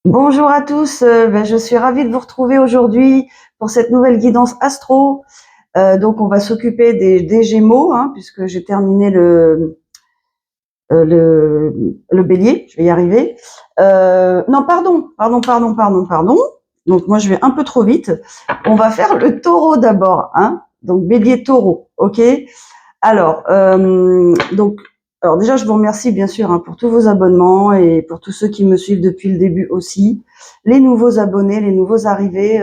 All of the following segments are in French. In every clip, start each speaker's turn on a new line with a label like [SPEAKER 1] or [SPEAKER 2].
[SPEAKER 1] Bonjour à tous, je suis ravie de vous retrouver aujourd'hui pour cette nouvelle guidance astro. Donc on va s'occuper des Gémeaux, hein, puisque j'ai terminé le Bélier, je vais y arriver. Non, pardon. Donc moi je vais un peu trop vite. On va faire le Taureau d'abord, hein. Donc Bélier Taureau, ok. Alors, alors déjà, je vous remercie bien sûr hein, pour tous vos abonnements et pour tous ceux qui me suivent depuis le début aussi. Les nouveaux abonnés, les nouveaux arrivés,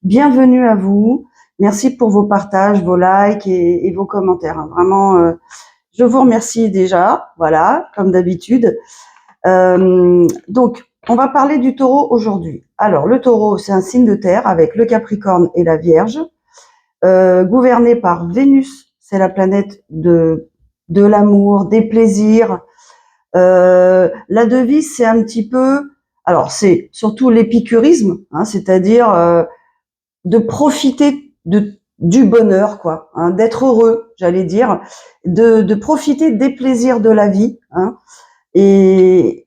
[SPEAKER 1] bienvenue à vous. Merci pour vos partages, vos likes et vos commentaires. Hein. Vraiment, je vous remercie déjà. Voilà, comme d'habitude. Donc, on va parler du Taureau aujourd'hui. Alors, le Taureau, c'est un signe de terre avec le Capricorne et la Vierge, gouverné par Vénus. C'est la planète de l'amour, des plaisirs. La devise, c'est un petit peu, alors c'est surtout l'épicurisme, hein, c'est-à-dire de profiter du bonheur, quoi, hein, d'être heureux, j'allais dire, de profiter des plaisirs de la vie, hein, et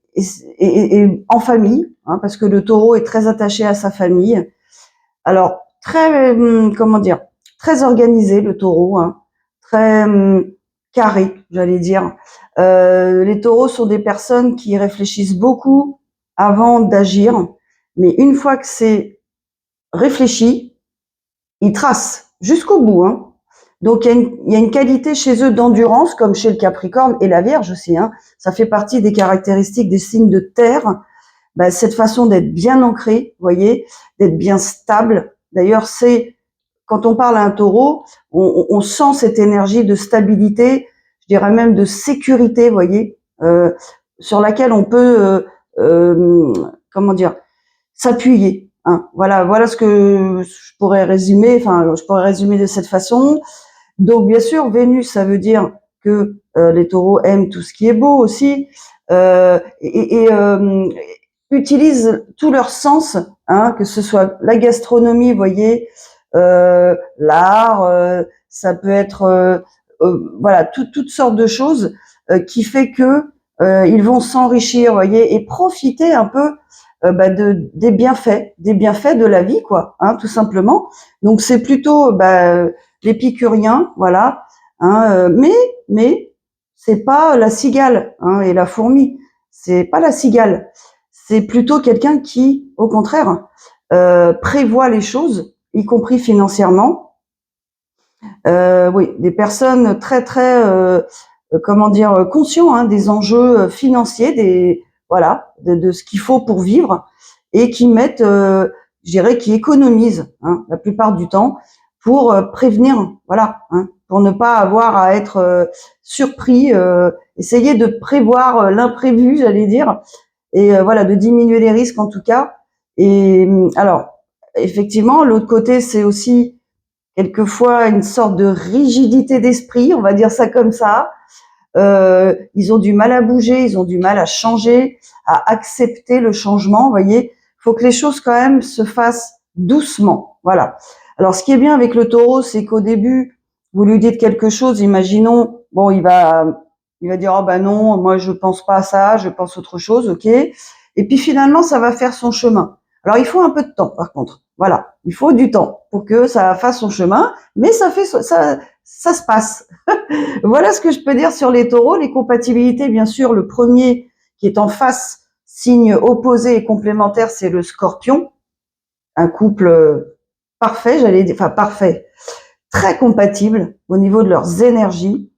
[SPEAKER 1] en famille, hein, parce que le Taureau est très attaché à sa famille. Alors très, comment dire, très organisé le Taureau, hein, très carré, j'allais dire. Les taureaux sont des personnes qui réfléchissent beaucoup avant d'agir, mais une fois que c'est réfléchi, ils tracent jusqu'au bout. Hein. Donc il y a une qualité chez eux d'endurance, comme chez le Capricorne et la Vierge aussi. Hein. Ça fait partie des caractéristiques des signes de terre. Ben, cette façon d'être bien ancré, vous voyez, d'être bien stable. D'ailleurs, c'est quand on parle à un taureau, on sent cette énergie de stabilité, je dirais même de sécurité, vous voyez, sur laquelle on peut, comment dire, s'appuyer. Hein. Voilà ce que je pourrais résumer. Enfin, je pourrais résumer de cette façon. Donc, bien sûr, Vénus, ça veut dire que les taureaux aiment tout ce qui est beau aussi et utilisent tous leurs sens, hein, que ce soit la gastronomie, vous voyez, l'art, ça peut être voilà toutes sortes de choses qui fait que ils vont s'enrichir, voyez, et profiter un peu des bienfaits de la vie, quoi, hein, tout simplement. Donc c'est plutôt l'épicurien, voilà, hein, mais c'est pas la cigale hein, et la fourmi, c'est pas la cigale, c'est plutôt quelqu'un qui, au contraire, prévoit les choses, y compris financièrement. Oui, des personnes très comment dire conscients hein, des enjeux financiers, des voilà, de ce qu'il faut pour vivre et qui mettent, je dirais, qui économisent hein, la plupart du temps pour prévenir, voilà, hein, pour ne pas avoir à être surpris, essayer de prévoir l'imprévu, j'allais dire, et voilà, de diminuer les risques en tout cas. Et alors, effectivement, l'autre côté, c'est aussi quelquefois une sorte de rigidité d'esprit, on va dire ça comme ça. Ils ont du mal à bouger, ils ont du mal à changer, à accepter le changement. Vous voyez, il faut que les choses quand même se fassent doucement. Voilà. Alors, ce qui est bien avec le taureau, c'est qu'au début, vous lui dites quelque chose, imaginons, bon, il va dire, oh ben non, moi je pense pas à ça, je pense autre chose, ok. Et puis finalement, ça va faire son chemin. Alors, il faut un peu de temps, par contre. Voilà, il faut du temps pour que ça fasse son chemin, mais ça se passe. Voilà ce que je peux dire sur les taureaux. Les compatibilités, bien sûr, le premier qui est en face, signe opposé et complémentaire, c'est le scorpion. Un couple parfait, j'allais dire, enfin parfait, très compatible au niveau de leurs énergies.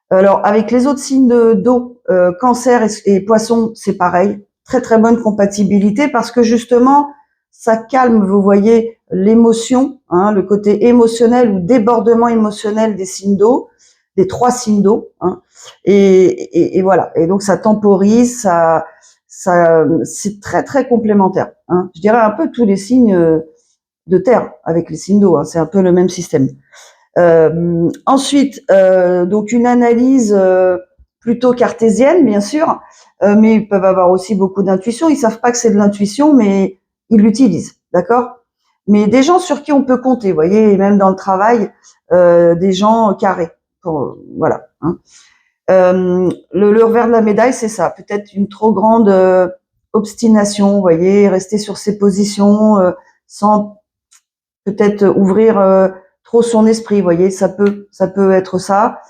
[SPEAKER 1] Alors, avec les autres signes d'eau, cancer et poisson, c'est pareil. Très bonne compatibilité parce que justement, ça calme, vous voyez, l'émotion, hein, le côté émotionnel ou débordement émotionnel des signes d'eau, des trois signes d'eau. Hein, et voilà. Et donc, ça temporise, c'est très complémentaire. Hein. Je dirais un peu tous les signes de terre avec les signes d'eau. Hein, c'est un peu le même système. Ensuite, donc une analyse plutôt cartésienne, bien sûr, mais ils peuvent avoir aussi beaucoup d'intuition. Ils savent pas que c'est de l'intuition, mais ils l'utilisent, d'accord. Mais des gens sur qui on peut compter, vous voyez, et même dans le travail, des gens carrés. Voilà. Hein. Le revers de la médaille, c'est ça. Peut-être une trop grande obstination, vous voyez, rester sur ses positions sans peut-être ouvrir trop son esprit, vous voyez, ça peut être ça,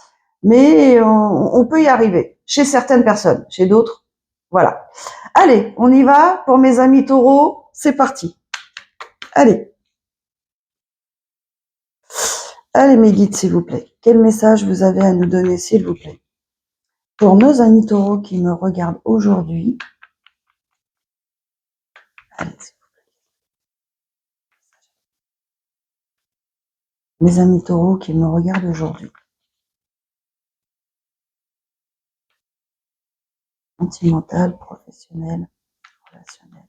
[SPEAKER 1] mais on peut y arriver chez certaines personnes, chez d'autres, voilà. Allez, on y va pour mes amis taureaux, c'est parti. Allez. Allez mes guides, s'il vous plaît. Quel message vous avez à nous donner, s'il vous plaît? Pour nos amis taureaux qui me regardent aujourd'hui. Allez, s'il vous plaît. Mes amis taureaux qui me regardent aujourd'hui. Sentimental, professionnel, relationnel.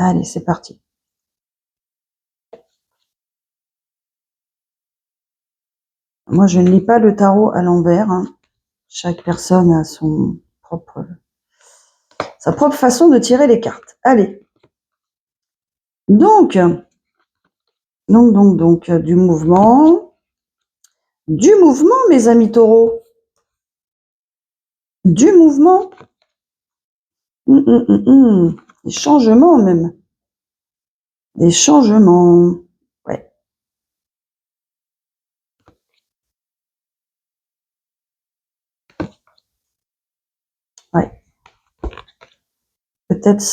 [SPEAKER 1] Allez, c'est parti. Moi, je ne lis pas le tarot à l'envers. Hein. Chaque personne a sa propre façon de tirer les cartes. Allez. Donc, du mouvement. Du mouvement, mes amis taureaux. Du mouvement. Des changements même. Des changements. Ouais. Ouais. Peut-être,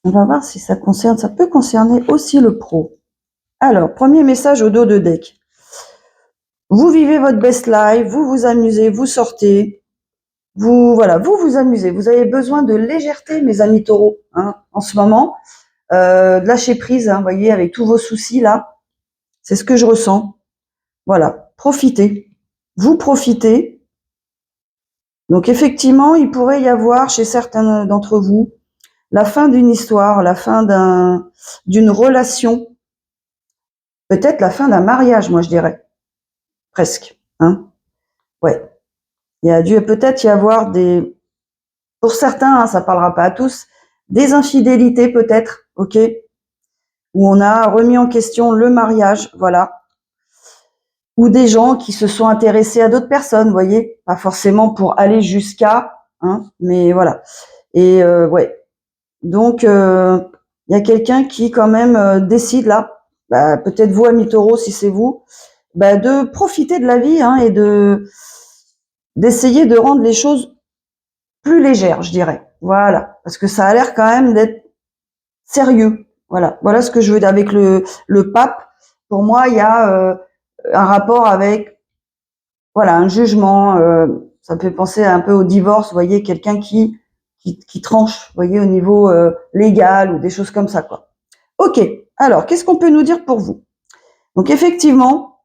[SPEAKER 1] on va voir si ça peut concerner aussi le pro. Alors, premier message au dos de deck. Vous vivez votre best life, vous vous amusez, vous sortez, vous vous amusez. Vous avez besoin de légèreté, mes amis taureaux, hein, en ce moment. De lâcher prise, hein, voyez, avec tous vos soucis là. C'est ce que je ressens. Voilà, profitez. Vous profitez. Donc effectivement, il pourrait y avoir chez certains d'entre vous la fin d'une histoire, la fin d'une relation, peut-être la fin d'un mariage, moi je dirais, presque. Hein, ouais. Il y a dû peut-être y avoir pour certains, hein, ça parlera pas à tous, des infidélités peut-être, ok, où on a remis en question le mariage, voilà, ou des gens qui se sont intéressés à d'autres personnes, vous voyez, pas forcément pour aller jusqu'à, hein, mais voilà. Et ouais, donc il y a quelqu'un qui quand même décide là, peut-être vous amis taureaux si c'est vous, de profiter de la vie hein, et d'essayer de rendre les choses plus légères, je dirais. Voilà, parce que ça a l'air quand même d'être sérieux. Voilà ce que je veux dire avec le pape. Pour moi, il y a un rapport avec un jugement. Ça me fait penser un peu au divorce. Vous voyez, quelqu'un qui tranche, vous voyez, au niveau légal ou des choses comme ça, quoi. Ok. Alors, qu'est-ce qu'on peut nous dire pour vous? Donc, effectivement,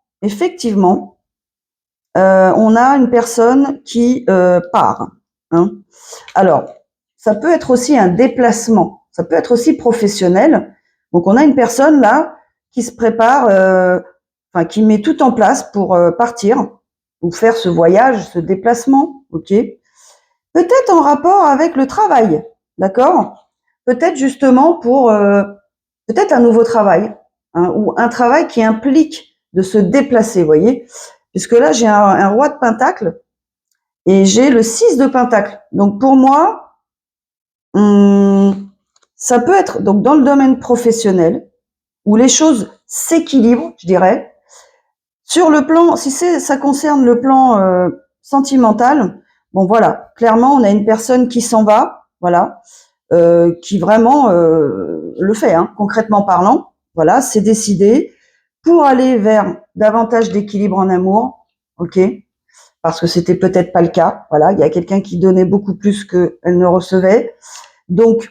[SPEAKER 1] on a une personne qui part. Hein. Alors, ça peut être aussi un déplacement, ça peut être aussi professionnel. Donc, on a une personne là qui se prépare, qui met tout en place pour partir ou faire ce voyage, ce déplacement, ok. Peut-être en rapport avec le travail, d'accord. Peut-être justement pour peut-être un nouveau travail hein, ou un travail qui implique de se déplacer, vous voyez. Puisque là, j'ai un roi de pentacle et j'ai le 6 de pentacle. Donc, pour moi, ça peut être donc dans le domaine professionnel où les choses s'équilibrent, je dirais. Sur le plan, si ça concerne le plan sentimental, bon voilà, clairement, on a une personne qui s'en va, voilà, qui vraiment le fait, hein, concrètement parlant. Voilà, c'est décidé pour aller vers davantage d'équilibre en amour, ok, parce que c'était peut-être pas le cas. Voilà, il y a quelqu'un qui donnait beaucoup plus qu'elle ne recevait. Donc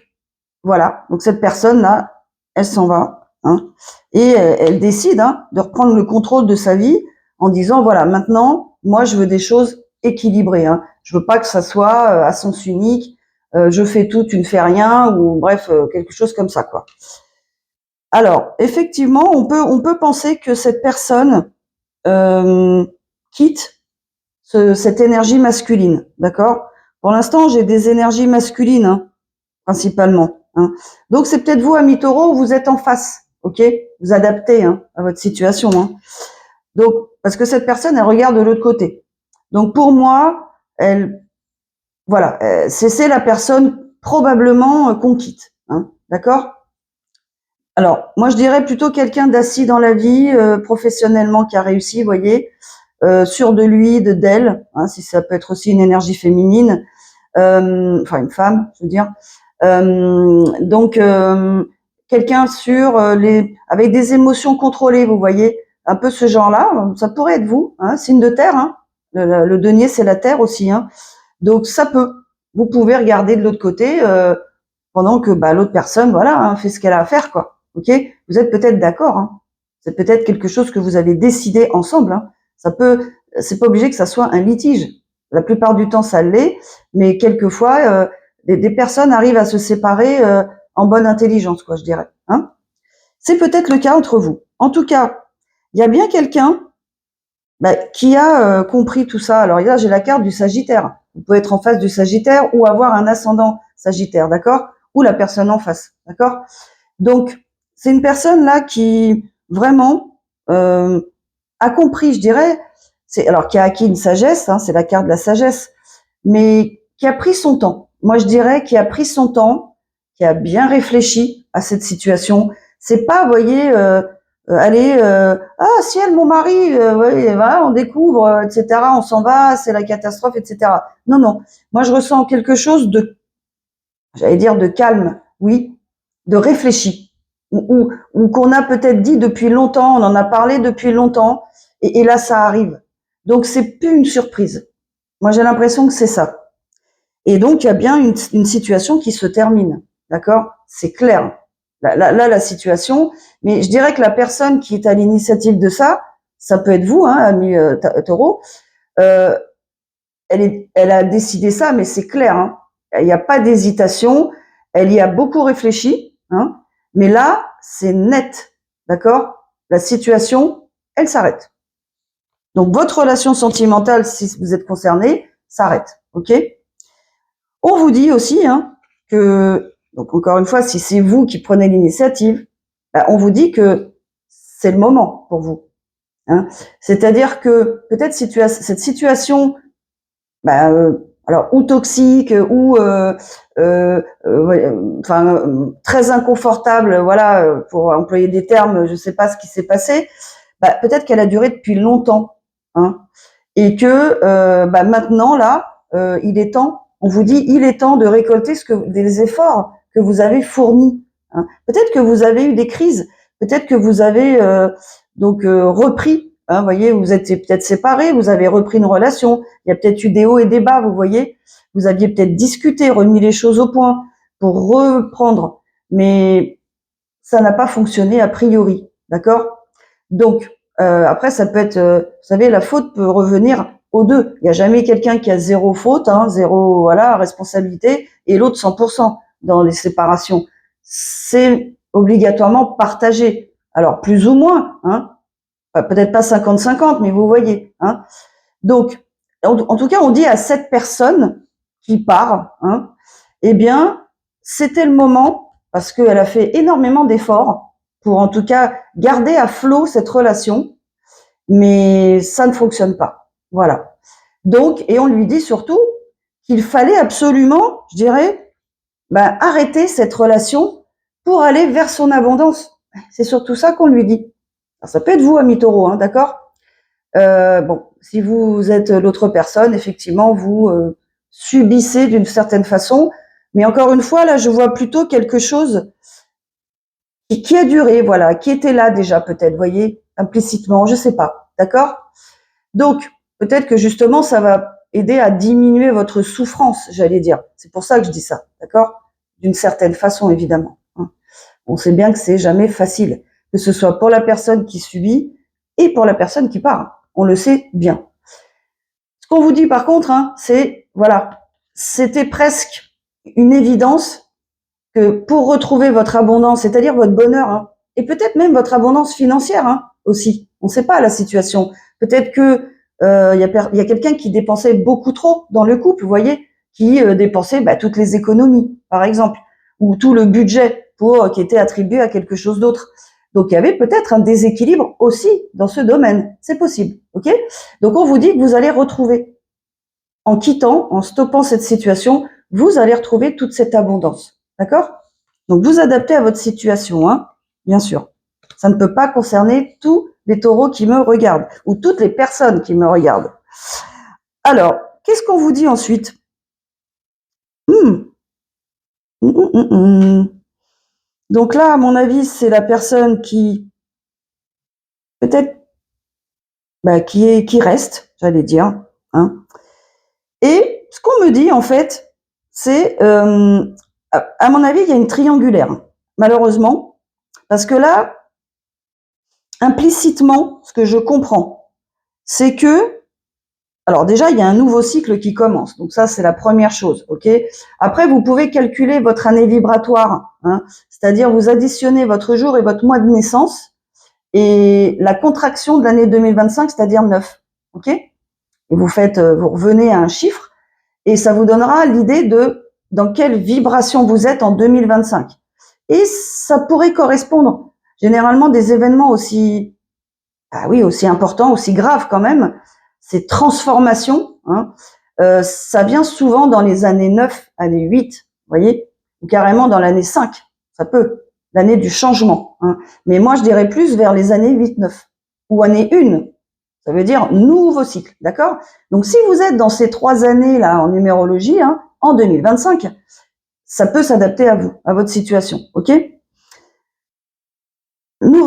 [SPEAKER 1] voilà, donc cette personne-là, elle s'en va, hein, et elle décide hein, de reprendre le contrôle de sa vie en disant voilà, maintenant, moi, je veux des choses équilibrées. Hein. Je veux pas que ça soit à sens unique. Je fais tout, tu ne fais rien, ou bref, quelque chose comme ça, quoi. Alors, effectivement, on peut penser que cette personne quitte cette énergie masculine, d'accord? Pour l'instant, j'ai des énergies masculines, hein, principalement. Hein. Donc, c'est peut-être vous, amis taureaux, où vous êtes en face, ok? Vous adaptez hein, à votre situation. Hein. Donc, parce que cette personne, elle regarde de l'autre côté. Donc, pour moi, voilà, c'est la personne probablement qu'on quitte. Hein, d'accord? Alors, moi, je dirais plutôt quelqu'un d'assis dans la vie, professionnellement, qui a réussi, vous voyez, sûr de lui, d'elle, hein, si ça peut être aussi une énergie féminine, enfin une femme, je veux dire. Donc, quelqu'un sur avec des émotions contrôlées, vous voyez, un peu ce genre-là, ça pourrait être vous, hein, signe de terre. Hein. Le denier, c'est la terre aussi. Hein. Donc, ça peut. Vous pouvez regarder de l'autre côté pendant que l'autre personne, voilà, hein, fait ce qu'elle a à faire, quoi. Ok. Vous êtes peut-être d'accord. Hein. C'est peut-être quelque chose que vous avez décidé ensemble. Hein. C'est pas obligé que ça soit un litige. La plupart du temps, ça l'est, mais quelquefois, des personnes arrivent à se séparer en bonne intelligence, quoi, je dirais. Hein. C'est peut-être le cas entre vous. En tout cas, il y a bien quelqu'un qui a compris tout ça. Alors là, j'ai la carte du Sagittaire. Vous pouvez être en face du Sagittaire ou avoir un ascendant Sagittaire, d'accord? Ou la personne en face, d'accord? Donc, c'est une personne là qui vraiment a compris, je dirais, alors qui a acquis une sagesse, hein, c'est la carte de la sagesse, mais qui a pris son temps. Moi, je dirais qui a pris son temps, qui a bien réfléchi à cette situation. C'est pas, vous voyez, aller, ah ciel, mon mari, ouais, voilà, on découvre, etc. On s'en va, c'est la catastrophe, etc. Non, non. Moi, je ressens quelque chose de, j'allais dire, de calme, oui, de réfléchi, ou qu'on a peut-être dit depuis longtemps, on en a parlé depuis longtemps, et là, ça arrive. Donc, c'est plus une surprise. Moi, j'ai l'impression que c'est ça. Et donc, il y a bien une situation qui se termine. D'accord? C'est clair. Là, la situation. Mais je dirais que la personne qui est à l'initiative de ça, ça peut être vous, hein, ami taureau. Elle a décidé ça, mais c'est clair. Hein. Il n'y a pas d'hésitation. Elle y a beaucoup réfléchi. Hein. Mais là, c'est net. D'accord? La situation, elle s'arrête. Donc, votre relation sentimentale, si vous êtes concerné, s'arrête. OK? On vous dit aussi hein, que, donc encore une fois, si c'est vous qui prenez l'initiative, on vous dit que c'est le moment pour vous. Hein. C'est-à-dire que peut-être cette situation, alors ou toxique ou très inconfortable, voilà, pour employer des termes, je ne sais pas ce qui s'est passé. Peut-être qu'elle a duré depuis longtemps, hein, et que maintenant là, il est temps. On vous dit, il est temps de récolter des efforts que vous avez fournis. Hein. Peut-être que vous avez eu des crises, peut-être que vous avez repris. Hein, vous voyez, vous êtes peut-être séparés, vous avez repris une relation. Il y a peut-être eu des hauts et des bas, vous voyez. Vous aviez peut-être discuté, remis les choses au point pour reprendre, mais ça n'a pas fonctionné a priori, d'accord? Donc après, ça peut être, vous savez, la faute peut revenir aux deux. Il n'y a jamais quelqu'un qui a zéro faute, hein, zéro responsabilité, et l'autre 100% dans les séparations. C'est obligatoirement partagé. Alors plus ou moins, hein, peut-être pas 50-50, mais vous voyez. Hein. Donc, en tout cas, on dit à cette personne qui part, hein, eh bien, c'était le moment, parce qu'elle a fait énormément d'efforts pour en tout cas garder à flot cette relation, mais ça ne fonctionne pas. Voilà. Donc, et on lui dit surtout qu'il fallait absolument, je dirais, arrêter cette relation pour aller vers son abondance. C'est surtout ça qu'on lui dit. Alors, ça peut être vous, ami taureau, hein, d'accord? Bon, si vous êtes l'autre personne, effectivement, vous subissez d'une certaine façon. Mais encore une fois, là, je vois plutôt quelque chose qui a duré, voilà, qui était là déjà peut-être, voyez, implicitement, je sais pas, d'accord? Donc, peut-être que justement, ça va aider à diminuer votre souffrance, j'allais dire. C'est pour ça que je dis ça, d'accord? D'une certaine façon, évidemment. On sait bien que c'est jamais facile, que ce soit pour la personne qui subit et pour la personne qui part. On le sait bien. Ce qu'on vous dit par contre, hein, c'est, voilà, c'était presque une évidence que pour retrouver votre abondance, c'est-à-dire votre bonheur, hein, et peut-être même votre abondance financière hein, aussi. On ne sait pas la situation. Peut-être que y a quelqu'un qui dépensait beaucoup trop dans le couple, vous voyez, qui dépensait toutes les économies, par exemple, ou tout le budget qui était attribué à quelque chose d'autre. Donc, il y avait peut-être un déséquilibre aussi dans ce domaine. C'est possible, ok? Donc, on vous dit que vous allez retrouver, en quittant, en stoppant cette situation, vous allez retrouver toute cette abondance, d'accord? Donc, vous adaptez à votre situation, hein, bien sûr. Ça ne peut pas concerner tous les taureaux qui me regardent, ou toutes les personnes qui me regardent. Alors, qu'est-ce qu'on vous dit ensuite? Donc là, à mon avis, c'est la personne qui, peut-être, qui reste, j'allais dire, hein. Et ce qu'on me dit, en fait, c'est, à mon avis, il y a une triangulaire, malheureusement, parce que là, implicitement, ce que je comprends, c'est que, alors déjà, il y a un nouveau cycle qui commence. Donc ça, c'est la première chose, ok? Après, vous pouvez calculer votre année vibratoire, hein, c'est-à-dire vous additionnez votre jour et votre mois de naissance et la contraction de l'année 2025, c'est-à-dire 9, ok? Et vous revenez à un chiffre et ça vous donnera l'idée de dans quelle vibration vous êtes en 2025. Et ça pourrait correspondre généralement des événements aussi importants, aussi graves quand même, ces transformations, hein, ça vient souvent dans les années 9, années 8, vous voyez, ou carrément dans l'année 5, ça peut, l'année du changement, hein. Mais moi, je dirais plus vers les années 8, 9, ou année 1, ça veut dire nouveau cycle, d'accord? Donc, si vous êtes dans ces 3 années-là en numérologie, hein, en 2025, ça peut s'adapter à vous, à votre situation, ok?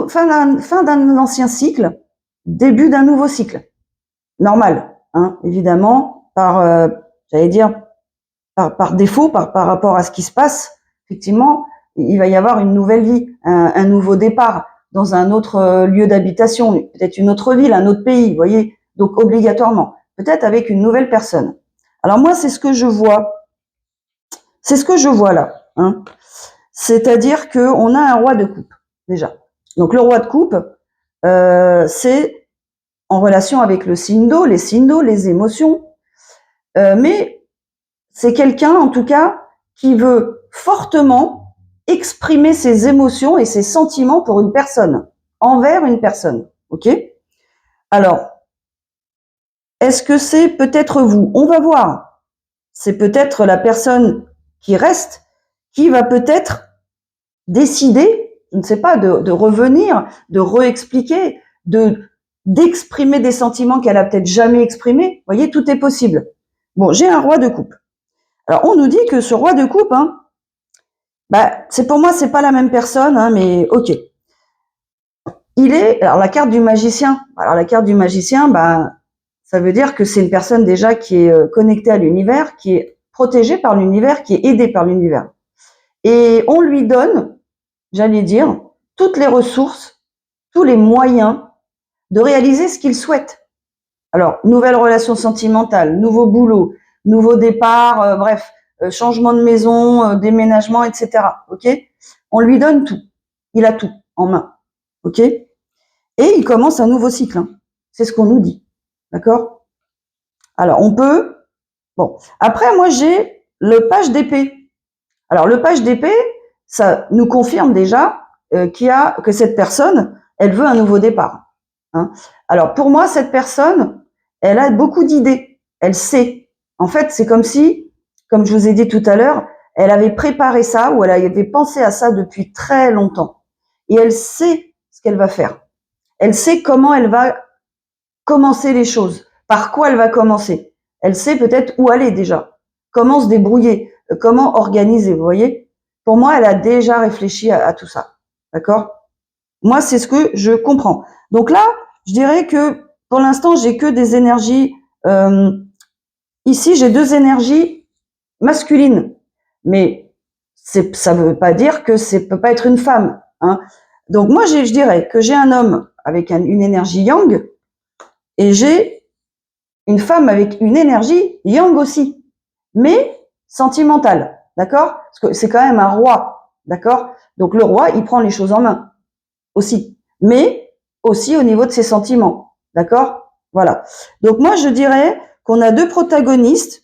[SPEAKER 1] Fin d'un ancien cycle, début d'un nouveau cycle. Normal, hein, évidemment, j'allais dire, par défaut, par rapport à ce qui se passe, effectivement, il va y avoir une nouvelle vie, un nouveau départ dans un autre lieu d'habitation, peut-être une autre ville, un autre pays, vous voyez, donc obligatoirement, peut-être avec une nouvelle personne. Alors moi, c'est ce que je vois là, hein. C'est-à-dire qu'on a un roi de coupe, déjà. Donc le roi de coupe, c'est en relation avec le signe d'eau, les émotions, mais c'est quelqu'un, en tout cas, qui veut fortement exprimer ses émotions et ses sentiments pour une personne, envers une personne, ok? Alors, est-ce que c'est peut-être vous? On va voir. C'est peut-être la personne qui reste, qui va peut-être décider, je ne sais pas, de revenir, de réexpliquer, d'exprimer des sentiments qu'elle a peut-être jamais exprimés. Vous voyez, tout est possible. Bon, j'ai un roi de coupe. Alors, on nous dit que ce roi de coupe, hein, pour moi, c'est pas la même personne, hein, mais ok. Alors la carte du magicien. Alors la carte du magicien, ça veut dire que c'est une personne déjà qui est connectée à l'univers, qui est protégée par l'univers, qui est aidée par l'univers. Et on lui donne, j'allais dire, toutes les ressources, tous les moyens de réaliser ce qu'il souhaite. Alors, nouvelle relation sentimentale, nouveau boulot, nouveau départ, bref, changement de maison, déménagement, etc. Ok? On lui donne tout. Il a tout en main. Ok? Et il commence un nouveau cycle, hein. C'est ce qu'on nous dit. D'accord? Alors, on peut... Bon. Après, moi, j'ai le page d'épée. Alors, le page d'épée, ça nous confirme déjà que cette personne, elle veut un nouveau départ, hein. Alors, pour moi, cette personne, elle a beaucoup d'idées. Elle sait. En fait, c'est comme si, comme je vous ai dit tout à l'heure, elle avait préparé ça ou elle avait pensé à ça depuis très longtemps. Et elle sait ce qu'elle va faire. Elle sait comment elle va commencer les choses, par quoi elle va commencer. Elle sait peut-être où aller déjà, comment se débrouiller, comment organiser, vous voyez. Pour moi, elle a déjà réfléchi à tout ça, d'accord? Moi, c'est ce que je comprends. Donc là, je dirais que pour l'instant, j'ai que des énergies. Ici, j'ai 2 énergies masculines, mais ça ne veut pas dire que ça peut pas être une femme, hein. Donc moi, je dirais que j'ai un homme avec une énergie yang et j'ai une femme avec une énergie yang aussi, mais sentimentale, d'accord? Parce que c'est quand même un roi, d'accord? Donc le roi, il prend les choses en main aussi, mais aussi au niveau de ses sentiments, d'accord? Voilà. Donc moi, je dirais qu'on a 2 protagonistes,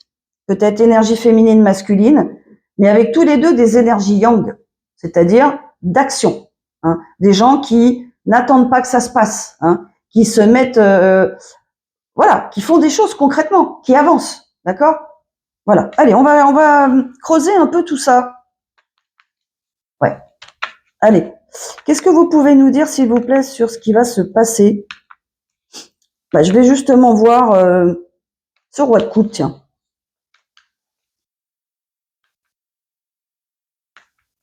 [SPEAKER 1] peut-être énergie féminine, masculine, mais avec tous les deux des énergies yang, c'est-à-dire d'action. Hein, des gens qui n'attendent pas que ça se passe, hein, qui se mettent, voilà, qui font des choses concrètement, qui avancent, d'accord? Voilà. Allez, on va creuser un peu tout ça. Ouais. Allez. Qu'est-ce que vous pouvez nous dire, s'il vous plaît, sur ce qui va se passer? Bah, je vais justement voir sur Roi de Coupe, tiens.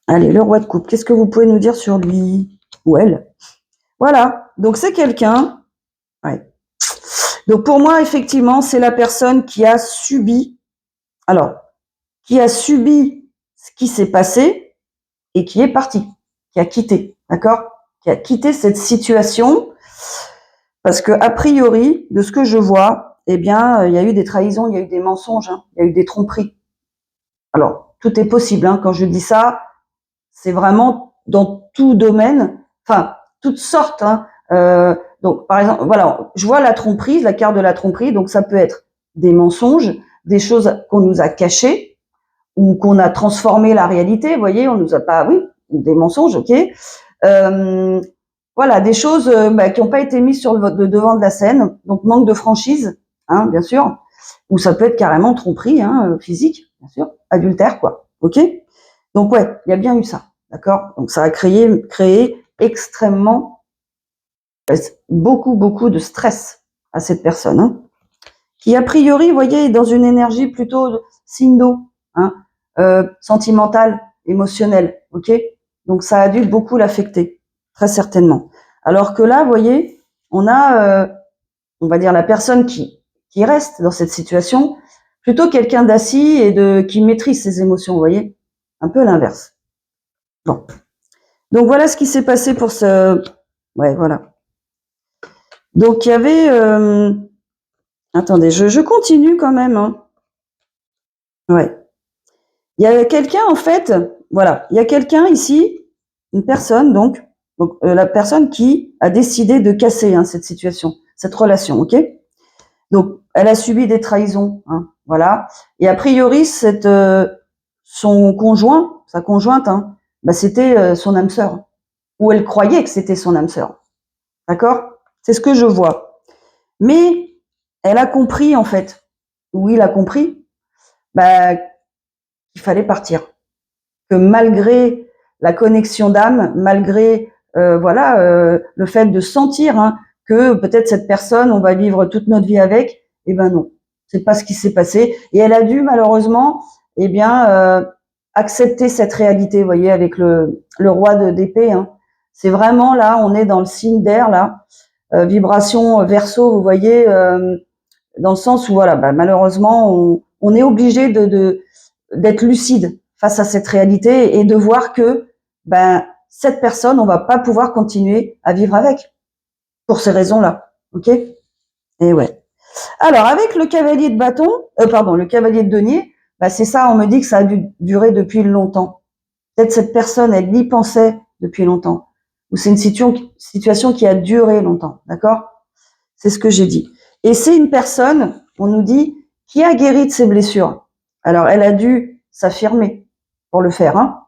[SPEAKER 1] Allez, le Roi de Coupe. Qu'est-ce que vous pouvez nous dire sur lui ou elle? Voilà. Donc, c'est quelqu'un. Ouais. Donc, pour moi, effectivement, c'est la personne qui a subi. Alors, qui a subi ce qui s'est passé et qui est parti, qui a quitté, d'accord? Qui a quitté cette situation parce que, a priori, de ce que je vois, eh bien, il y a eu des trahisons, il y a eu des mensonges, hein, il y a eu des tromperies. Alors, tout est possible, hein, quand je dis ça, c'est vraiment dans tout domaine, enfin, toutes sortes, hein. Donc, par exemple, voilà, je vois la tromperie, la carte de la tromperie, donc ça peut être des mensonges, des choses qu'on nous a cachées, ou qu'on a transformé la réalité, vous voyez, on nous a pas, oui, des mensonges, ok. Voilà, des choses qui n'ont pas été mises sur le devant de la scène, donc manque de franchise, hein, bien sûr, ou ça peut être carrément tromperie, hein, physique, bien sûr, adultère, quoi, ok. Donc ouais, il y a bien eu ça, d'accord. Donc ça a créé extrêmement beaucoup de stress à cette personne, hein, qui a priori, vous voyez, est dans une énergie plutôt signe d'eau, hein, sentimentale, émotionnelle, ok. Donc ça a dû beaucoup l'affecter, très certainement. Alors que là, vous voyez, on a, on va dire, la personne qui reste dans cette situation, plutôt quelqu'un d'assis et qui maîtrise ses émotions, vous voyez, un peu l'inverse. Bon. Donc voilà ce qui s'est passé pour ce... Ouais, voilà. Donc il y avait... Attendez, je continue quand même. Hein. Ouais. Il y a quelqu'un, en fait, voilà, il y a quelqu'un ici, une personne, donc la personne qui a décidé de casser cette situation, cette relation, ok. Donc, elle a subi des trahisons, hein, voilà. Et a priori, son conjoint, sa conjointe, c'était son âme sœur, ou elle croyait que c'était son âme sœur, d'accord. C'est ce que je vois. Mais elle a compris, en fait, ou il a compris, qu'il fallait partir. Que malgré la connexion d'âme, malgré le fait de sentir que peut-être cette personne, on va vivre toute notre vie avec, eh ben non, c'est pas ce qui s'est passé. Et elle a dû malheureusement, accepter cette réalité. Vous voyez, avec le roi d'épée, c'est vraiment là, on est dans le signe d'air là, vibration Verseau. Vous voyez, dans le sens où voilà, malheureusement, on est obligé d'être lucide face à cette réalité et de voir que cette personne, on va pas pouvoir continuer à vivre avec pour ces raisons-là, ok. Et ouais. Alors avec le cavalier de bâton, le cavalier de denier, c'est ça. On me dit que ça a dû durer depuis longtemps. Peut-être cette personne, elle y pensait depuis longtemps, ou c'est une situation qui a duré longtemps, d'accord. C'est ce que j'ai dit. Et c'est une personne, on nous dit, qui a guéri de ses blessures. Alors elle a dû s'affirmer pour le faire, hein.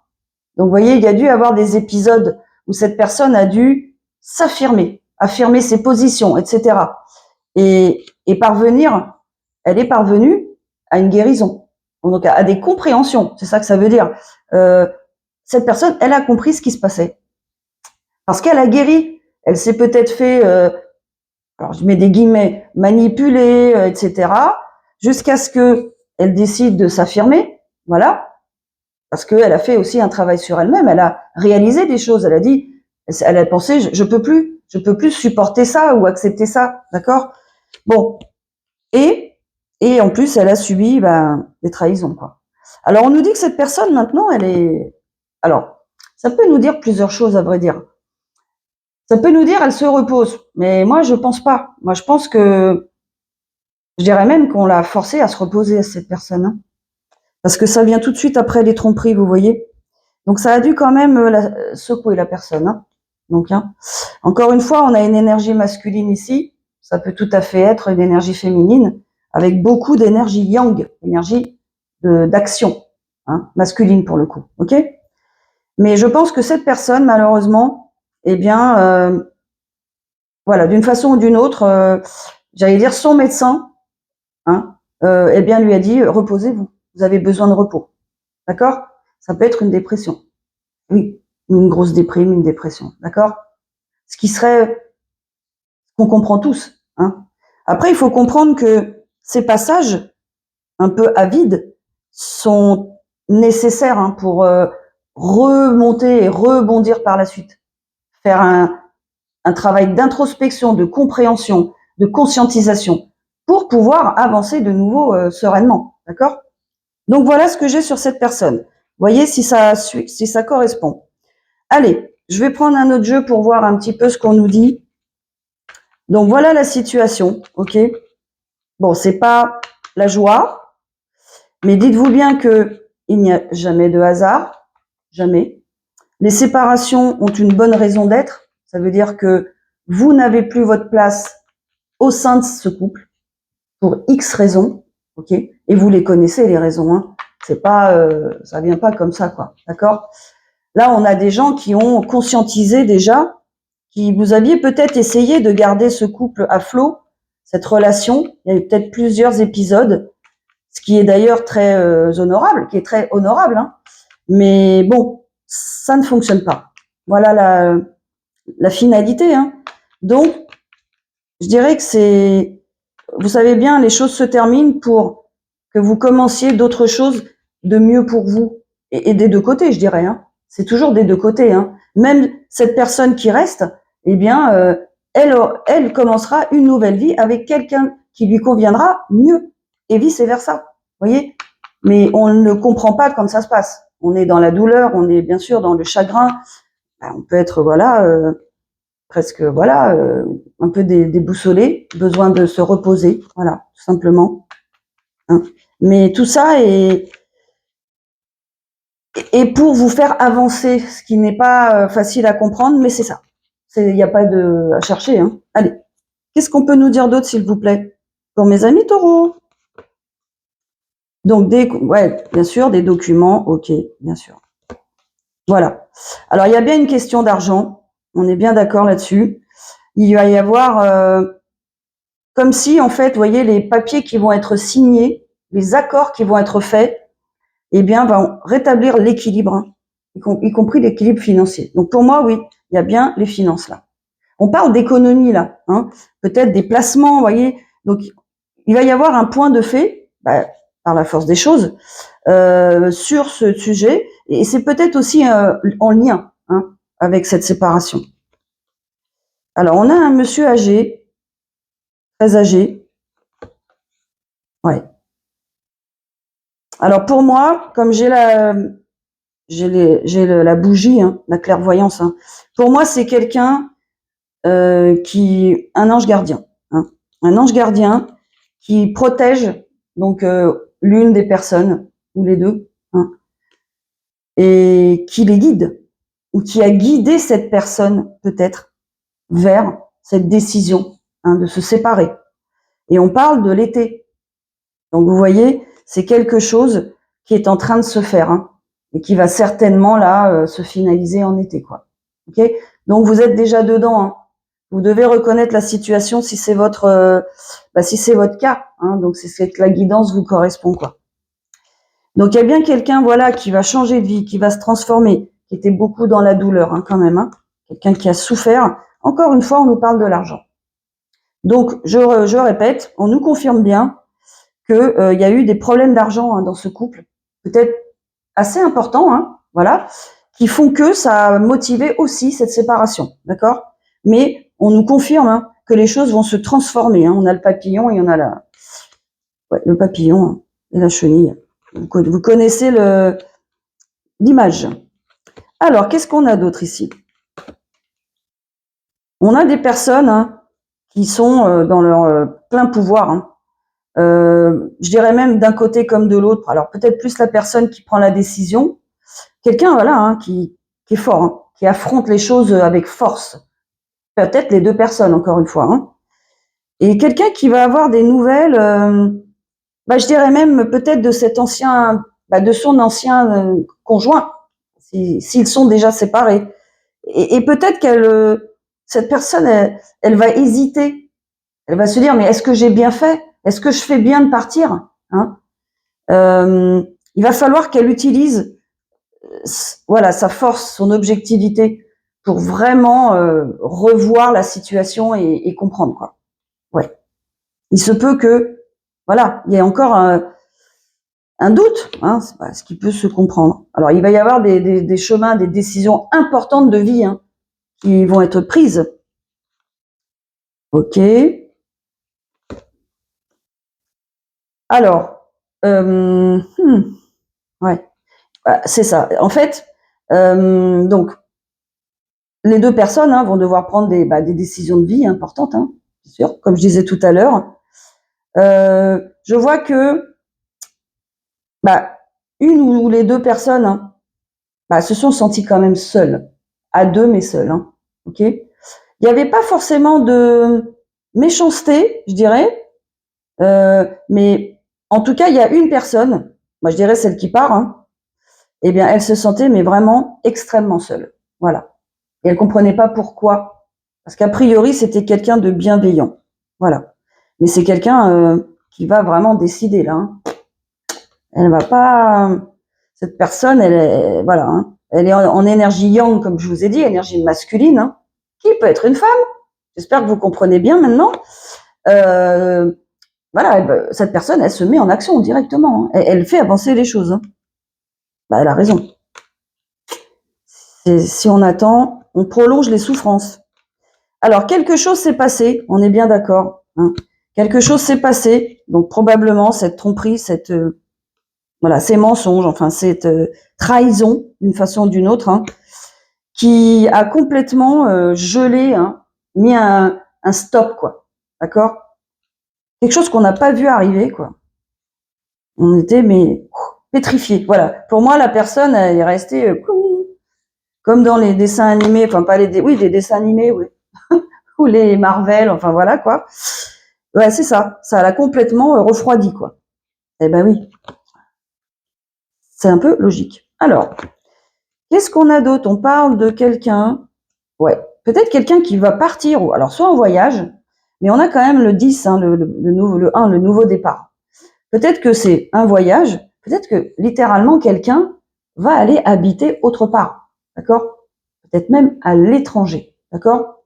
[SPEAKER 1] Donc, vous voyez, il y a dû avoir des épisodes où cette personne a dû s'affirmer, affirmer ses positions, etc. Et parvenir, elle est parvenue à une guérison, donc à des compréhensions. C'est ça que ça veut dire. Cette personne, elle a compris ce qui se passait. Parce qu'elle a guéri. Elle s'est peut-être fait, alors je mets des guillemets, manipuler, etc. Jusqu'à ce que elle décide de s'affirmer. Voilà. Parce qu'elle a fait aussi un travail sur elle-même, elle a réalisé des choses, elle a dit, elle a pensé, je peux plus supporter ça ou accepter ça, d'accord. Bon, et en plus, elle a subi des trahisons, quoi. Alors, on nous dit que cette personne, maintenant, elle est... Alors, ça peut nous dire plusieurs choses, à vrai dire. Ça peut nous dire, elle se repose, mais moi, je pense pas. Moi, je pense que... Je dirais même qu'on l'a forcée à se reposer, à cette personne, hein. Parce que ça vient tout de suite après les tromperies, vous voyez. Donc ça a dû quand même secouer la personne, hein. Donc, encore une fois, on a une énergie masculine ici. Ça peut tout à fait être une énergie féminine avec beaucoup d'énergie yang, énergie d'action, hein, masculine pour le coup, ok? Mais je pense que cette personne, malheureusement, eh bien, voilà, d'une façon ou d'une autre, j'allais dire son médecin, hein, eh bien, lui a dit reposez-vous, vous avez besoin de repos, d'accord? Ça peut être une dépression, oui, une grosse déprime, une dépression, d'accord? Ce qui serait qu'on comprend tous, hein. Après, il faut comprendre que ces passages un peu avides sont nécessaires, hein, pour remonter et rebondir par la suite, faire un travail d'introspection, de compréhension, de conscientisation, pour pouvoir avancer de nouveau sereinement, d'accord? Donc voilà ce que j'ai sur cette personne. Voyez si ça correspond. Allez, je vais prendre un autre jeu pour voir un petit peu ce qu'on nous dit. Donc voilà la situation, ok? Bon, c'est pas la joie, mais dites-vous bien que il n'y a jamais de hasard, jamais. Les séparations ont une bonne raison d'être. Ça veut dire que vous n'avez plus votre place au sein de ce couple pour X raisons, ok? Et vous les connaissez les raisons, hein. C'est pas, ça vient pas comme ça, quoi. D'accord? Là, on a des gens qui ont conscientisé déjà, qui vous aviez peut-être essayé de garder ce couple à flot, cette relation. Il y a eu peut-être plusieurs épisodes, ce qui est d'ailleurs très honorable, qui est très honorable, hein. Mais bon, ça ne fonctionne pas. Voilà la finalité, hein. Donc, je dirais que c'est, vous savez bien, les choses se terminent pour que vous commenciez d'autres choses de mieux pour vous. Et des deux côtés, je dirais, hein. C'est toujours des deux côtés, hein. Même cette personne qui reste, eh bien, elle commencera une nouvelle vie avec quelqu'un qui lui conviendra mieux, et vice versa. Voyez? Mais on ne comprend pas quand ça se passe. On est dans la douleur, on est bien sûr dans le chagrin. On peut être, voilà, presque, voilà, un peu déboussolé, besoin de se reposer, voilà, tout simplement, hein. Mais tout ça est pour vous faire avancer, ce qui n'est pas facile à comprendre, mais c'est ça. Il n'y a pas à chercher, hein. Allez, qu'est-ce qu'on peut nous dire d'autre, s'il vous plaît, pour mes amis taureaux? Donc, ouais, bien sûr, des documents, ok, bien sûr. Voilà. Alors, il y a bien une question d'argent, on est bien d'accord là-dessus. Il va y avoir, comme si, en fait, vous voyez, les papiers qui vont être signés, les accords qui vont être faits, eh bien, vont rétablir l'équilibre, hein, y compris l'équilibre financier. Donc, pour moi, oui, il y a bien les finances là. On parle d'économie là, hein, peut-être des placements, vous voyez. Donc, il va y avoir un point de fait, par la force des choses, sur ce sujet, et c'est peut-être aussi en lien, hein, avec cette séparation. Alors, on a un monsieur âgé, très âgé, ouais. Alors pour moi, comme j'ai la bougie, hein, la clairvoyance, hein, pour moi c'est quelqu'un un ange gardien, hein, un ange gardien qui protège donc l'une des personnes ou les deux, hein, et qui les guide, ou qui a guidé cette personne peut-être vers cette décision, hein, de se séparer. Et on parle de l'été. Donc vous voyez, c'est quelque chose qui est en train de se faire, hein, et qui va certainement là se finaliser en été, quoi. Ok? Donc vous êtes déjà dedans, hein. Vous devez reconnaître la situation si c'est votre si c'est votre cas, hein. Donc c'est que la guidance vous correspond, quoi. Donc il y a bien quelqu'un, voilà, qui va changer de vie, qui va se transformer, qui était beaucoup dans la douleur, hein, quand même, hein. Quelqu'un qui a souffert. Encore une fois, on nous parle de l'argent. Donc je répète, on nous confirme bien que y a eu des problèmes d'argent, hein, dans ce couple, peut-être assez importants, hein, voilà, qui font que ça a motivé aussi cette séparation, d'accord? Mais on nous confirme, hein, que les choses vont se transformer, hein. On a le papillon et on a le papillon, hein, et la chenille. Vous connaissez l'image. Alors, qu'est-ce qu'on a d'autre ici? On a des personnes, hein, qui sont dans leur plein pouvoir, hein. Je dirais même d'un côté comme de l'autre. Alors peut-être plus la personne qui prend la décision, quelqu'un, voilà, hein, qui est fort, hein, qui affronte les choses avec force. Peut-être les deux personnes, encore une fois, hein. Et quelqu'un qui va avoir des nouvelles, je dirais même peut-être de cet ancien, de son ancien conjoint, s'ils sont déjà séparés. Et peut-être cette personne, elle va hésiter. Elle va se dire, mais est-ce que j'ai bien fait? Est-ce que je fais bien de partir? Hein, il va falloir qu'elle utilise, voilà, sa force, son objectivité pour vraiment revoir la situation et comprendre, quoi. Ouais. Il se peut que, voilà, il y ait encore un doute, hein, ce qui peut se comprendre. Alors, il va y avoir des chemins, des décisions importantes de vie, hein, qui vont être prises. Ok. Alors, ouais, c'est ça. En fait, donc, les deux personnes vont devoir prendre des décisions de vie importantes, hein, bien sûr, comme je disais tout à l'heure. Je vois que une ou les deux personnes se sont senties quand même seules, à deux mais seules. Hein, ok. Il n'y avait pas forcément de méchanceté, je dirais, mais en tout cas, il y a une personne, moi je dirais celle qui part, hein, eh bien, elle se sentait mais vraiment extrêmement seule. Voilà. Et elle comprenait pas pourquoi. Parce qu'a priori, c'était quelqu'un de bienveillant. Voilà. Mais c'est quelqu'un qui va vraiment décider là. Hein. Elle va pas. Cette personne, elle est voilà. Hein. Elle est en énergie yang, comme je vous ai dit, énergie masculine, hein, qui peut être une femme. J'espère que vous comprenez bien maintenant. Voilà, cette personne, elle se met en action directement. Hein. Elle fait avancer les choses. Hein. Elle a raison. Si on attend, on prolonge les souffrances. Alors, quelque chose s'est passé, on est bien d'accord. Hein. Quelque chose s'est passé, donc probablement cette tromperie, ces mensonges, enfin cette trahison d'une façon ou d'une autre, hein, qui a complètement gelé, hein, mis un stop, quoi. D'accord? Quelque chose qu'on n'a pas vu arriver, quoi. On était pétrifiés. Voilà. Pour moi, la personne elle est restée comme dans les dessins animés, enfin pas des dessins animés, oui. Ou les Marvel, enfin voilà quoi. Ouais, c'est ça. Ça l'a complètement refroidi, quoi. Eh ben oui. C'est un peu logique. Alors, qu'est-ce qu'on a d'autre? On parle de quelqu'un, ouais, peut-être quelqu'un qui va partir, alors soit en voyage, mais on a quand même le 10, hein, le 1, le nouveau départ. Peut-être que c'est un voyage, peut-être que littéralement quelqu'un va aller habiter autre part, d'accord? Peut-être même à l'étranger, d'accord?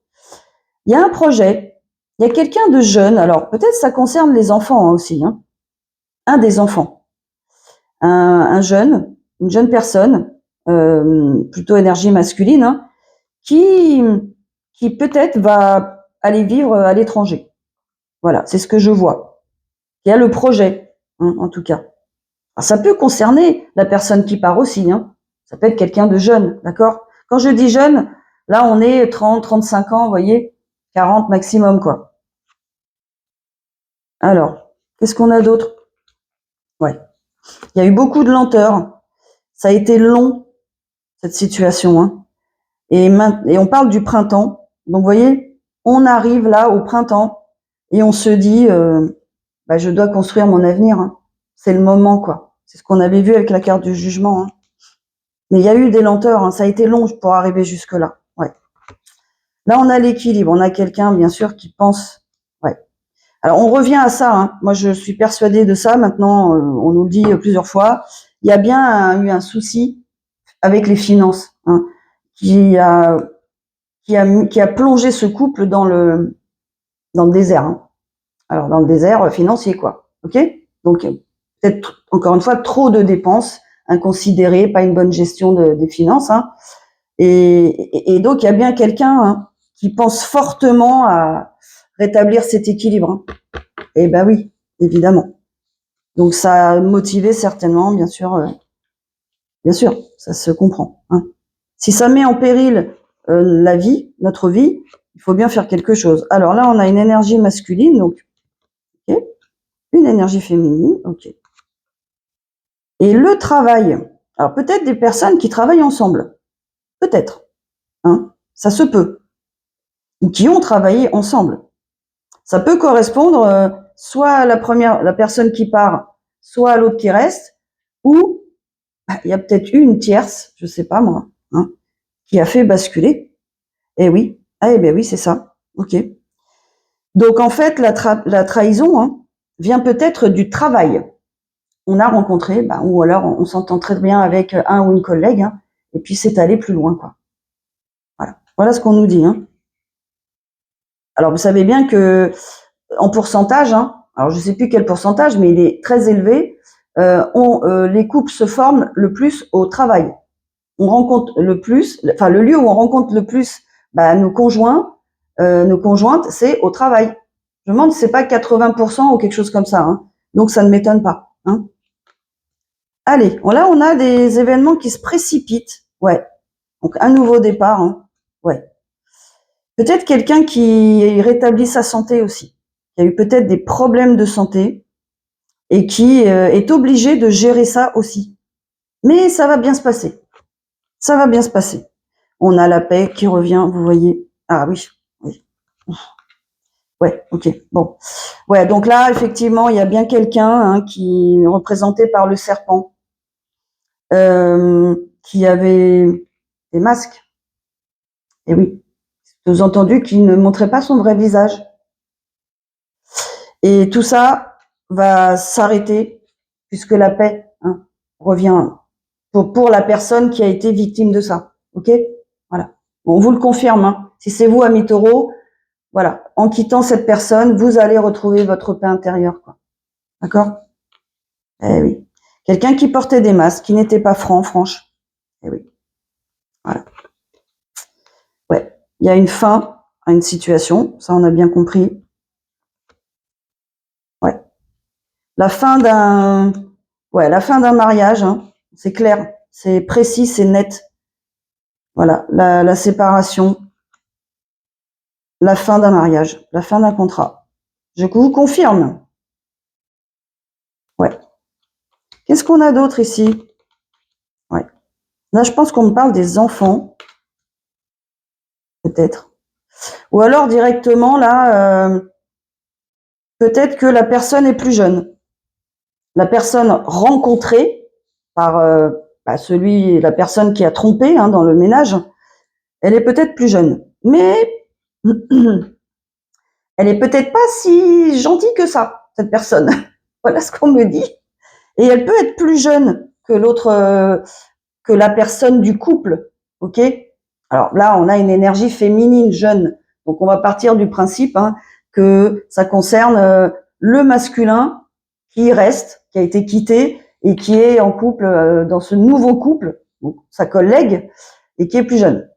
[SPEAKER 1] Il y a un projet, il y a quelqu'un de jeune, alors peut-être ça concerne les enfants aussi, hein, un des enfants, un jeune, une jeune personne, plutôt énergie masculine, hein, qui peut-être va aller vivre à l'étranger. Voilà, c'est ce que je vois. Il y a le projet, hein, en tout cas. Alors, ça peut concerner la personne qui part aussi, hein. Ça peut être quelqu'un de jeune, d'accord? Quand je dis jeune, là on est 30, 35 ans, vous voyez, 40 maximum, quoi. Alors, qu'est-ce qu'on a d'autre? Ouais. Il y a eu beaucoup de lenteur. Ça a été long, cette situation, hein. Et on parle du printemps. Donc, vous voyez, on arrive là au printemps et on se dit, je dois construire mon avenir. Hein. C'est le moment, quoi. C'est ce qu'on avait vu avec la carte du jugement. Hein. Mais il y a eu des lenteurs. Hein. Ça a été long pour arriver jusque-là. Ouais. Là, on a l'équilibre. On a quelqu'un, bien sûr, qui pense. Ouais. Alors, on revient à ça. Hein. Moi, je suis persuadée de ça. Maintenant, on nous le dit plusieurs fois. Il y a bien eu un souci avec les finances, hein, qui a plongé ce couple dans le désert. Hein. Alors dans le désert financier, quoi. Ok. Donc peut-être encore une fois trop de dépenses inconsidérées, pas une bonne gestion des finances. Hein. Et donc il y a bien quelqu'un qui pense fortement à rétablir cet équilibre. Hein. Et ben oui, évidemment. Donc ça a motivé certainement, bien sûr, ça se comprend. Hein. Si ça met en péril la vie, notre vie, il faut bien faire quelque chose. Alors là, on a une énergie masculine, donc okay, une énergie féminine, ok. Et le travail. Alors peut-être des personnes qui travaillent ensemble, peut-être, hein, ça se peut, ou qui ont travaillé ensemble. Ça peut correspondre soit à la personne qui part soit à l'autre qui reste, ou il y a peut-être une tierce, je sais pas moi, hein, qui a fait basculer. Eh oui, eh ben oui, c'est ça. Ok. Donc en fait, la trahison hein, vient peut-être du travail. On a rencontré, ou alors on s'entend très bien avec un ou une collègue, hein, et puis c'est allé plus loin, quoi. Voilà ce qu'on nous dit. Hein. Alors vous savez bien que en pourcentage, hein, alors je ne sais plus quel pourcentage, mais il est très élevé. Les couples se forment le plus au travail. On rencontre le plus, enfin le lieu où on rencontre le plus nos conjoints, nos conjointes, c'est au travail. Je me demande si c'est pas 80% ou quelque chose comme ça. Hein. Donc ça ne m'étonne pas. Hein. Allez, là on a des événements qui se précipitent. Ouais. Donc un nouveau départ. Hein. Ouais. Peut-être quelqu'un qui rétablit sa santé aussi. Il y a eu peut-être des problèmes de santé et qui est obligé de gérer ça aussi. Mais ça va bien se passer. Ça va bien se passer. On a la paix qui revient, vous voyez. Ah oui, oui. Ouais, ok, bon. Ouais, donc là, effectivement, il y a bien quelqu'un hein, qui est représenté par le serpent, qui avait des masques. Et oui, sous-entendu qu'il ne montrait pas son vrai visage. Et tout ça va s'arrêter puisque la paix hein, revient pour la personne qui a été victime de ça. Ok. Voilà. Bon, on vous le confirme. Hein. Si c'est vous, ami Taureau, voilà. En quittant cette personne, vous allez retrouver votre paix intérieure. D'accord. Eh oui. Quelqu'un qui portait des masques, qui n'était pas franche. Eh oui. Voilà. Ouais. Il y a une fin à une situation. Ça, on a bien compris. Ouais. La fin d'un mariage. Hein. C'est clair. C'est précis, c'est net. Voilà, la séparation, la fin d'un mariage, la fin d'un contrat. Je vous confirme. Ouais. Qu'est-ce qu'on a d'autre ici? Ouais. Là, je pense qu'on me parle des enfants, peut-être. Ou alors directement, là, peut-être que la personne est plus jeune. La personne rencontrée par la personne qui a trompé hein, dans le ménage, elle est peut-être plus jeune. Mais elle est peut-être pas si gentille que ça, cette personne. Voilà ce qu'on me dit. Et elle peut être plus jeune que l'autre, que la personne du couple. Ok. Alors là, on a une énergie féminine jeune. Donc on va partir du principe hein, que ça concerne le masculin qui reste, qui a été quitté et qui est en couple dans ce nouveau couple, donc sa collègue, et qui est plus jeune.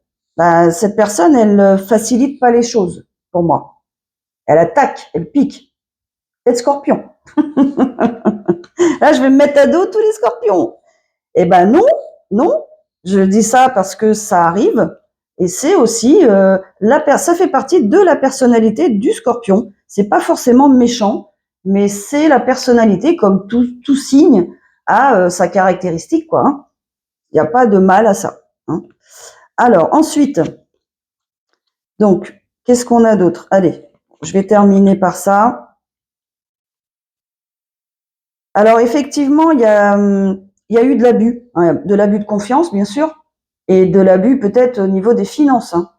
[SPEAKER 1] Cette personne, elle ne facilite pas les choses pour moi. Elle attaque, elle pique. C'est Scorpion. Là, je vais me mettre à dos tous les scorpions. Eh ben non, non. Je dis ça parce que ça arrive. Et c'est aussi ça fait partie de la personnalité du scorpion. C'est pas forcément méchant, mais c'est la personnalité, comme tout signe a sa caractéristique, quoi. Hein. Il n'y a pas de mal à ça. Hein. Alors ensuite, donc, qu'est-ce qu'on a d'autre? Allez, je vais terminer par ça. Alors effectivement, il y a eu de l'abus, hein, de l'abus de confiance, bien sûr, et de l'abus peut-être au niveau des finances. Hein.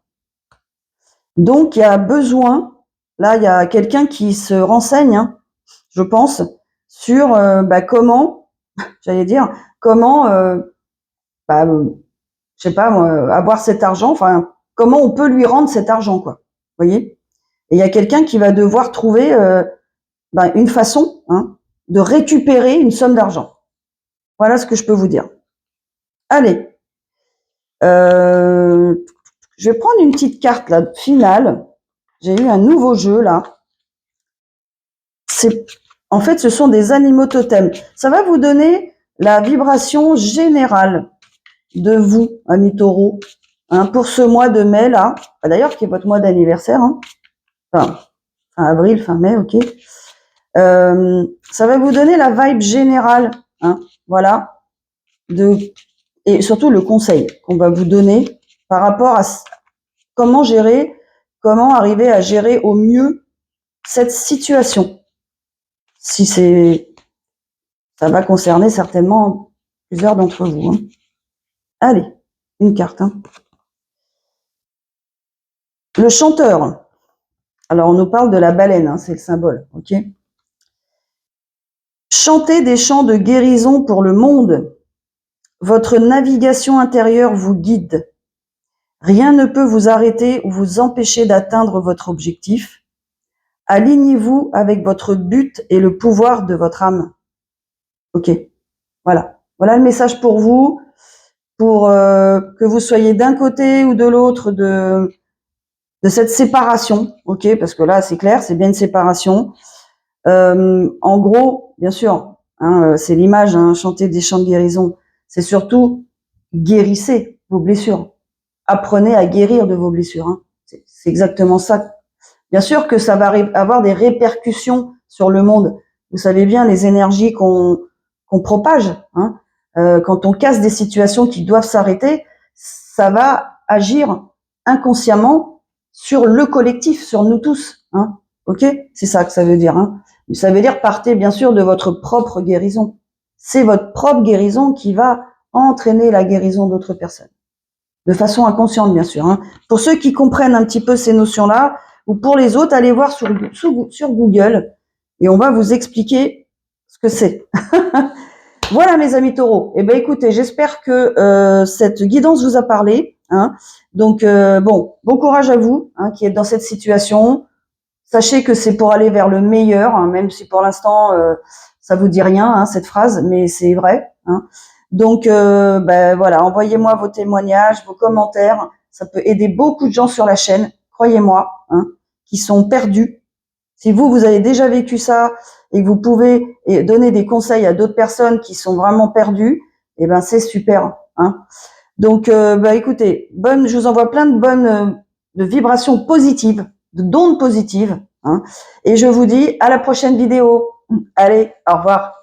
[SPEAKER 1] Donc il y a besoin, là il y a quelqu'un qui se renseigne, hein, je pense, sur comment, j'allais dire, comment, je sais pas moi, avoir cet argent, enfin comment on peut lui rendre cet argent, quoi. Vous voyez? Et il y a quelqu'un qui va devoir trouver une façon hein, de récupérer une somme d'argent. Voilà ce que je peux vous dire. Allez, je vais prendre une petite carte là, finale. J'ai eu un nouveau jeu là. En fait, ce sont des animaux totems. Ça va vous donner la vibration générale de vous, amis taureaux, hein, pour ce mois de mai là. D'ailleurs, qui est votre mois d'anniversaire. Hein. Enfin, fin avril, fin mai, ok. Ça va vous donner la vibe générale, hein, voilà, et surtout le conseil qu'on va vous donner par rapport à comment arriver à gérer au mieux cette situation. Si Ça va concerner certainement plusieurs d'entre vous. Hein. Allez, une carte. Hein. Le chanteur. Alors, on nous parle de la baleine, hein, c'est le symbole. Ok. Chantez des chants de guérison pour le monde. Votre navigation intérieure vous guide. Rien ne peut vous arrêter ou vous empêcher d'atteindre votre objectif. Alignez-vous avec votre but et le pouvoir de votre âme. Ok, voilà. Voilà le message pour vous, pour que vous soyez d'un côté ou de l'autre de cette séparation. Ok, parce que là, c'est clair, c'est bien une séparation. En gros, bien sûr, hein, c'est l'image, hein, chanter des chants de guérison. C'est surtout guérissez vos blessures. Apprenez à guérir de vos blessures. Hein. C'est exactement ça. Bien sûr que ça va avoir des répercussions sur le monde. Vous savez bien les énergies qu'on propage. Hein. Quand on casse des situations qui doivent s'arrêter, ça va agir inconsciemment sur le collectif, sur nous tous. Hein. Ok, c'est ça que ça veut dire. Hein. Ça veut dire partez bien sûr de votre propre guérison. C'est votre propre guérison qui va entraîner la guérison d'autres personnes. De façon inconsciente, bien sûr. Hein. Pour ceux qui comprennent un petit peu ces notions-là, ou pour les autres, allez voir sur Google et on va vous expliquer ce que c'est. Voilà, mes amis taureaux. Eh ben, écoutez, j'espère que cette guidance vous a parlé. Hein. Donc, bon courage à vous hein, qui êtes dans cette situation. Sachez que c'est pour aller vers le meilleur, hein, même si pour l'instant ça vous dit rien hein, cette phrase, mais c'est vrai. Hein. Donc ben voilà, envoyez-moi vos témoignages, vos commentaires, ça peut aider beaucoup de gens sur la chaîne, croyez-moi, hein, qui sont perdus. Si vous avez déjà vécu ça et que vous pouvez donner des conseils à d'autres personnes qui sont vraiment perdues, eh ben c'est super. Hein. Donc ben écoutez, je vous envoie plein de bonnes de vibrations positives, d'ondes positives. Hein, et je vous dis à la prochaine vidéo. Allez, au revoir.